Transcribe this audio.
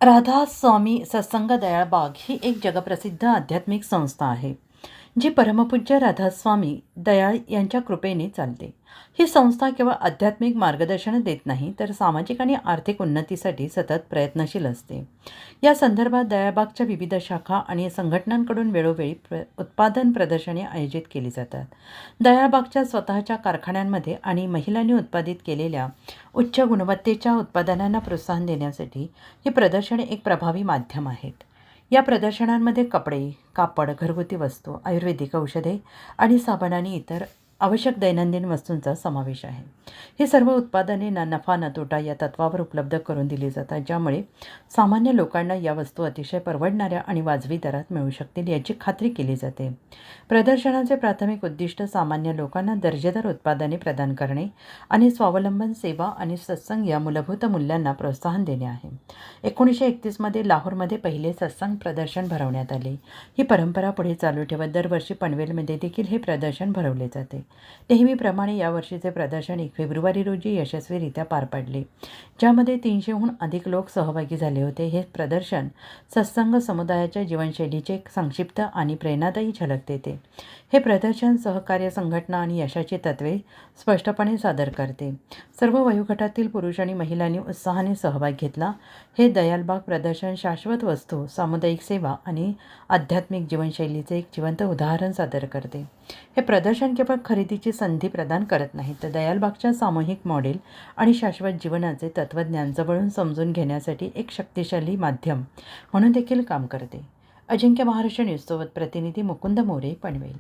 राधा स्वामी सत्संग दयाळ बाग ही एक जगप्रसिद्ध आध्यात्मिक संस्था आहे, जी परमपूज्य राधास्वामी दयाळ यांच्या कृपेने चालते. ही संस्था केवळ आध्यात्मिक मार्गदर्शन देत नाही, तर सामाजिक आणि आर्थिक उन्नतीसाठी सतत प्रयत्नशील असते. या संदर्भात दयाळबागच्या विविध शाखा आणि संघटनांकडून वेळोवेळी उत्पादन प्रदर्शने आयोजित केली जातात. दयाळबागच्या स्वतःच्या कारखान्यांमध्ये आणि महिलांनी उत्पादित केलेल्या उच्च गुणवत्तेच्या उत्पादनांना प्रोत्साहन देण्यासाठी ही प्रदर्शने एक प्रभावी माध्यम आहेत. या प्रदर्शनांमध्ये कपडे, कापड, घरगुती वस्तू, आयुर्वेदिक औषधे आणि साबण आणि इतर आवश्यक दैनंदिन वस्तूंचा समावेश आहे. ही सर्व उत्पादने ना नफा ना तोटा या तत्वावर उपलब्ध करून दिली जातात, ज्यामुळे सामान्य लोकांना या वस्तू अतिशय परवडणाऱ्या आणि वाजवी दरात मिळू शकतील याची खात्री केली जाते. प्रदर्शनाचे प्राथमिक उद्दिष्ट सामान्य लोकांना दर्जेदार उत्पादने प्रदान करणे आणि स्वावलंबन सेवा आणि सत्संग या मूलभूत मूल्यांना प्रोत्साहन देणे आहे. 1931मध्ये लाहोरमध्ये पहिले सत्संग प्रदर्शन भरवण्यात आले. ही परंपरा पुढे चालू ठेवत दरवर्षी पनवेलमध्ये देखील हे प्रदर्शन भरवले जाते. नेहमीप्रमाणे यावर्षीचे प्रदर्शन 1 फेब्रुवारी रोजी यशस्वीरित्या पार पडले, ज्यामध्ये 300हून अधिक लोक सहभागी झाले होते. हे प्रदर्शन सत्संग समुदायाच्या जीवनशैलीचे एक संक्षिप्त आणि प्रेरणादायी झलक देते. हे प्रदर्शन सहकार्य, संघटना आणि यशाची तत्त्वे स्पष्टपणे सादर करते. सर्व वयोगटातील पुरुष आणि महिलांनी उत्साहाने सहभाग घेतला. हे दयाळबाग प्रदर्शन शाश्वत वस्तू, सामुदायिक सेवा आणि आध्यात्मिक जीवनशैलीचे एक जिवंत उदाहरण सादर करते. हे प्रदर्शन केवळ खरेदीची संधी प्रदान करत नाही, तर दयाळबागच्या सामूहिक मॉडेल आणि शाश्वत जीवनाचे तत्त्वज्ञान जवळून समजून घेण्यासाठी एक शक्तिशाली माध्यम म्हणून देखील काम करते. अजिंक्य महाराष्ट्र न्यूजसोबत प्रतिनिधी मुकुंद मोरे, पनवेल.